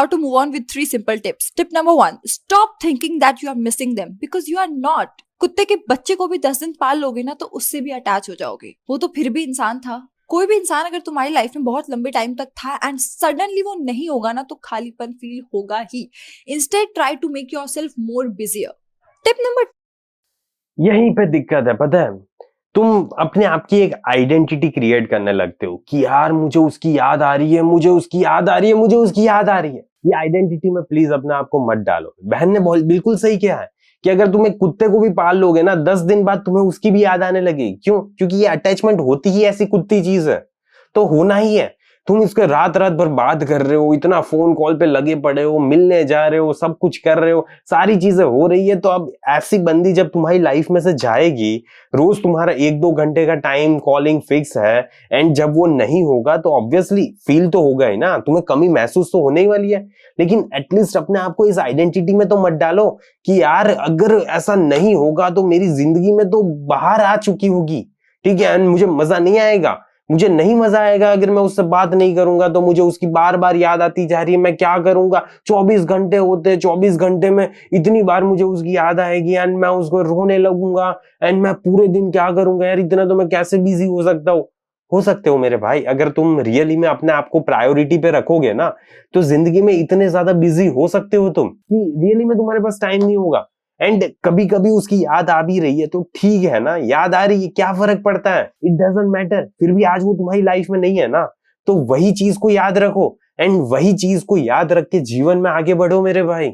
how to move on with 3 simple tips. Tip number 1, stop thinking that you are missing them because you are not. कुत्ते के बच्चे को भी 10 दिन पाल लोगे ना तो उससे भी अटैच हो जाओगे, वो तो फिर भी इंसान था. कोई भी इंसान अगर तुम्हारी लाइफ में बहुत लंबे टाइम तक था एंड सडनली वो नहीं होगा ना तो खालीपन फील होगा ही. Instead try to make yourself more busier. Tip number, यहीं पे दिक्कत है, पता है, तुम अपने आप की एक आइडेंटिटी क्रिएट करने लगते हो कि यार मुझे उसकी याद आ रही है, मुझे उसकी याद आ रही है, मुझे उसकी याद आ रही है. ये आइडेंटिटी में प्लीज अपने आप को मत डालो. बहन ने बिल्कुल सही किया है कि अगर तुम एक कुत्ते को भी पाल लोगे ना 10 दिन बाद तुम्हें उसकी भी याद आने लगेगी. क्यों? क्योंकि ये अटैचमेंट होती ही ऐसी कुत्ती चीज है, तो होना ही है. तुम इसके रात रात भर बात कर रहे हो, इतना फोन कॉल पे लगे पड़े हो, मिलने जा रहे हो, सब कुछ कर रहे हो, सारी चीजें हो रही है. तो अब ऐसी बंदी जब तुम्हारी लाइफ में से जाएगी, रोज तुम्हारा 1-2 घंटे का टाइम कॉलिंग फिक्स है, एंड जब वो नहीं होगा तो ऑब्वियसली फील तो होगा ही ना, तुम्हें कमी महसूस तो होने ही वाली है. लेकिन एटलीस्ट अपने आप को इस आइडेंटिटी में तो मत डालो कि यार अगर ऐसा नहीं होगा तो मेरी जिंदगी में तो बाहर आ चुकी होगी, ठीक है, मुझे मजा नहीं आएगा. मुझे नहीं मजा आएगा अगर मैं उससे बात नहीं करूंगा, तो मुझे उसकी बार बार याद आती जा रही है. मैं क्या करूंगा? 24 घंटे होते हैं, 24 घंटे में इतनी बार मुझे उसकी याद आएगी एंड मैं उसको रोने लगूंगा. एंड मैं पूरे दिन क्या करूंगा यार, इतना तो मैं कैसे बिजी हो सकता हूँ. हो सकते हो मेरे भाई, अगर तुम रियली में अपने आप को प्रायोरिटी पे रखोगे ना तो जिंदगी में इतने ज्यादा बिजी हो सकते हो तुम कि रियली में तुम्हारे पास टाइम नहीं होगा. एंड कभी कभी उसकी याद आ भी रही है तो ठीक है ना, याद आ रही है, क्या फर्क पड़ता है, इट डजंट मैटर. फिर भी आज वो तुम्हारी लाइफ में नहीं है ना, तो वही चीज को याद रखो एंड वही चीज को याद रख के जीवन में आगे बढ़ो मेरे भाई.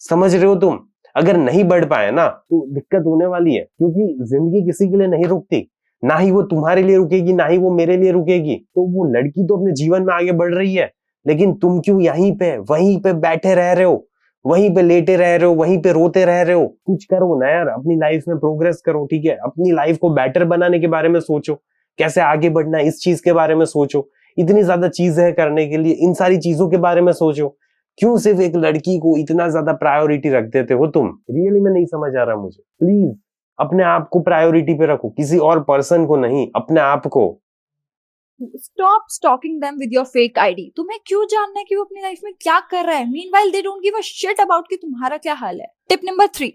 समझ रहे हो तुम? अगर नहीं बढ़ पाए ना तो दिक्कत होने वाली है, क्योंकि जिंदगी किसी के लिए नहीं रुकती, ना ही वो तुम्हारे लिए रुकेगी, ना ही वो मेरे लिए रुकेगी. तो वो लड़की तो अपने जीवन में आगे बढ़ रही है, लेकिन तुम क्यों यहीं पे वहीं पे बैठे रह रहे हो, वहीं पे लेटे रह रहे हो, वहीं पे रोते रह रहे हो? कुछ करो ना यार, अपनी लाइफ में प्रोग्रेस करो, ठीक है. अपनी लाइफ को बेटर बनाने के बारे में सोचो, कैसे आगे बढ़ना है इस चीज के बारे में सोचो. इतनी ज्यादा चीजें हैं करने के लिए, इन सारी चीजों के बारे में सोचो. क्यों सिर्फ एक लड़की को इतना ज्यादा प्रायोरिटी रख देते हो तुम? रियली में नहीं समझ आ रहा मुझे. प्लीज अपने आप को प्रायोरिटी पे रखो, किसी और पर्सन को नहीं, अपने आप को. Stop stalking them with your fake ID. तुम्हें क्यों जानना है कि वो अपनी लाइफ में क्या कर रहा है? Meanwhile they don't give a shit about कि तुम्हारा क्या हाल है. टिप नंबर 3,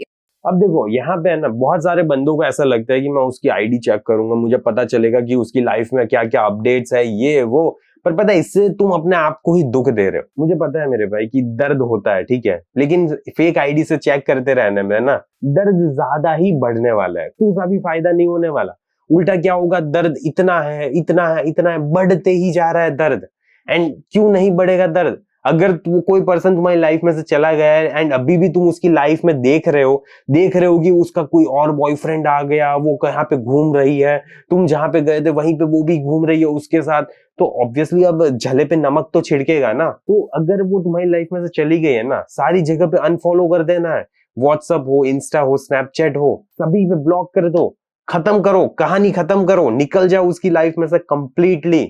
अब देखो यहाँ पे है ना, बहुत सारे बंदों को ऐसा लगता है कि मैं उसकी आईडी चेक करूंगा, मुझे पता चलेगा कि उसकी लाइफ में क्या क्या अपडेट्स है, ये वो. पर पता है, इससे तुम अपने आप को ही दुख दे रहे हो. मुझे पता है मेरे भाई कि दर्द होता है, ठीक है, लेकिन फेक आईडी से चेक करते रहने में ना दर्द ज्यादा ही बढ़ने वाला है, कुछ भी फायदा नहीं होने वाला. उल्टा क्या होगा, दर्द इतना है, इतना है, इतना है, बढ़ते ही जा रहा है दर्द. एंड क्यों नहीं बढ़ेगा दर्द? अगर कोई पर्सन तुम्हारी लाइफ में से चला गया है एंड अभी भी तुम उसकी लाइफ में देख रहे हो कि उसका कोई और बॉयफ्रेंड आ गया, वो कहाँ पे घूम रही है, तुम जहां पे गए थे वहीं पे वो भी घूम रही है उसके साथ, तो ऑब्वियसली अब झले पे नमक तो छिड़केगा ना. तो अगर वो तुम्हारी लाइफ में से चली गई है ना, सारी जगह पे अनफॉलो कर देना है. व्हाट्सएप हो, इंस्टा हो, स्नैपचैट हो, सभी पे ब्लॉक कर दो. खत्म करो, कहानी खत्म करो, निकल जाओ उसकी लाइफ में से कंप्लीटली.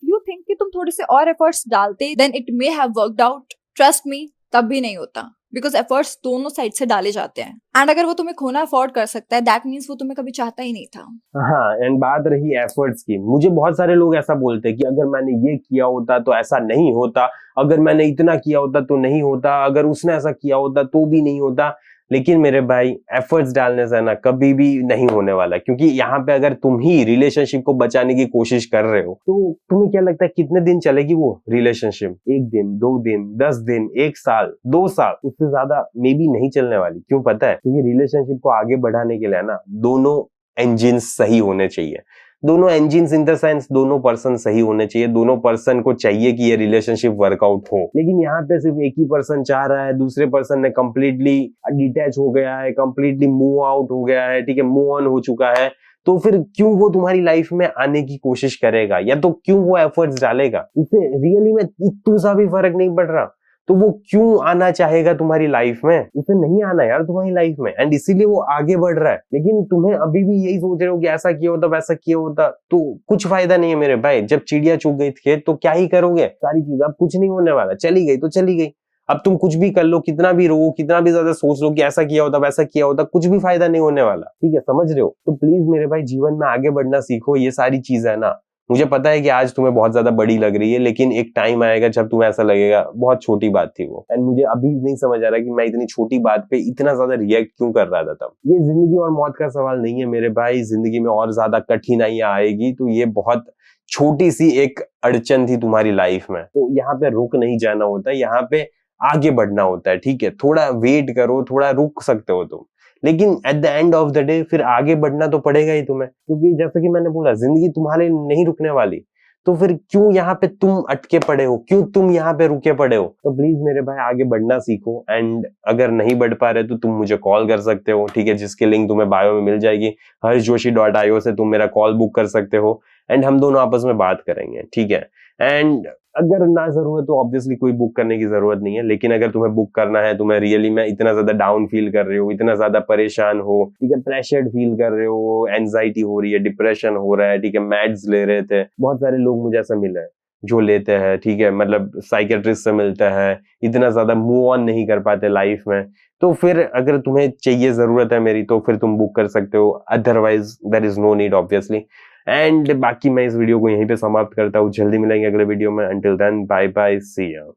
यू थिंक कि तुम थोड़े से और एफर्ट्स डालते then it may have worked out. Trust me, तब भी नहीं होता, बिकॉज एफर्ट्स दोनों साइड से डाले जाते हैं. एंड अगर वो तुम्हें खोना अफोर्ड कर सकता है, दैट मीन्स वो तुम्हें कभी चाहता ही नहीं था. हाँ, एंड बात रही एफर्ट्स की, मुझे बहुत सारे लोग ऐसा बोलते हैं कि अगर मैंने ये किया होता तो ऐसा नहीं होता, अगर मैंने इतना किया होता तो नहीं होता, अगर उसने ऐसा किया होता तो भी नहीं होता. लेकिन मेरे भाई, एफर्ट्स डालने से ना कभी भी नहीं होने वाला, क्योंकि यहाँ पे अगर तुम ही रिलेशनशिप को बचाने की कोशिश कर रहे हो तो तुम्हें क्या लगता है कितने दिन चलेगी वो रिलेशनशिप? 1 दिन, 2 दिन, 10 दिन, 1 साल, 2 साल, उससे ज्यादा मे बी नहीं चलने वाली. क्यों पता है? क्योंकि रिलेशनशिप को आगे बढ़ाने के लिए ना दोनों इंजन सही होने चाहिए. दोनों इंजन इन द सेंस दोनों पर्सन सही होने चाहिए. दोनों पर्सन को चाहिए कि ये रिलेशनशिप वर्कआउट हो. लेकिन यहाँ पे सिर्फ एक ही पर्सन चाह रहा है, दूसरे पर्सन ने कंप्लीटली डिटैच हो गया है, कंप्लीटली मूव आउट हो गया है, ठीक है, मूव ऑन हो चुका है, तो फिर क्यों वो तुम्हारी लाइफ में आने की कोशिश करेगा, या तो क्यों वो एफर्ट्स डालेगा? उसे रियली में इतना सा भी फर्क नहीं पड़ रहा, तो वो क्यों आना चाहेगा तुम्हारी लाइफ में? उसे नहीं आना यार तुम्हारी लाइफ में, एंड इसीलिए वो आगे बढ़ रहा है. लेकिन तुम्हें अभी भी यही सोच रहे हो कि ऐसा किया होता, वैसा किया होता, तो कुछ फायदा नहीं है मेरे भाई. जब चिड़िया चुग गई खेत तो क्या ही करोगे? सारी चीज अब कुछ नहीं होने वाला, चली गई तो चली गई. अब तुम कुछ भी कर लो, कितना भी रो, कितना भी ज्यादा सोच लो कि ऐसा किया होता, वैसा किया होता, कुछ भी फायदा नहीं होने वाला. ठीक है, समझ रहे हो? तो प्लीज मेरे भाई, जीवन में आगे बढ़ना सीखो. ये सारी चीज है ना मुझे पता है कि आज तुम्हें बहुत ज्यादा बड़ी लग रही है, लेकिन एक टाइम आएगा जब तुम्हें ऐसा लगेगा बहुत छोटी बात थी वो। एंड मुझे अभी नहीं समझ आ रहा कि मैं इतनी छोटी बात पे इतना ज्यादा रिएक्ट क्यों कर रहा था तब। ये जिंदगी और मौत का सवाल नहीं है मेरे भाई, जिंदगी में और ज्यादा कठिनाइयां आएगी, तो ये बहुत छोटी सी एक अड़चन थी तुम्हारी लाइफ में, तो यहाँ पे रुक नहीं जाना होता है, यहाँ पे आगे बढ़ना होता है। ठीक है, थोड़ा वेट करो, थोड़ा रुक सकते हो तुम, लेकिन at the end of the day फिर आगे बढ़ना तो पड़ेगा ही तुम्हें, क्योंकि जैसे कि मैंने बोला जिंदगी तुम्हारे नहीं रुकने वाली। तो फिर क्यों यहाँ पे तुम अटके पड़े हो, क्यों तुम यहाँ पे रुके पड़े हो? तो प्लीज मेरे भाई आगे बढ़ना सीखो। एंड अगर नहीं बढ़ पा रहे तो तुम मुझे कॉल कर सकते हो, ठीक है, जिसकी लिंक तुम्हें बायो में मिल जाएगी। harshjoshi.io से तुम मेरा कॉल बुक कर सकते हो एंड हम दोनों आपस में बात करेंगे, ठीक है। एंड अगर ना जरूरत तो ऑब्वियसली कोई बुक करने की जरूरत नहीं है, लेकिन अगर तुम्हें बुक करना है, तुम्हें रियली में इतना ज्यादा डाउन फील कर रहे हो, इतना ज्यादा परेशान हो, ठीक है, प्रेशर्ड फील कर रहे हो, एंजाइटी हो रही है, डिप्रेशन हो रहा है, ठीक है, मैड्स ले रहे थे, बहुत सारे लोग मुझे ऐसा मिला है जो लेते हैं, ठीक है, मतलब साइकेट्रिस्ट से मिलता है, इतना ज्यादा मूव ऑन नहीं कर पाते लाइफ में। तो फिर अगर तुम्हें चाहिए, जरूरत है मेरी, तो फिर तुम बुक कर सकते हो, otherwise there is no need obviously. And बाकी मैं इस वीडियो को यहीं पे समाप्त करता हूँ, जल्दी मिलेंगे अगले वीडियो में। Until then bye bye, see you.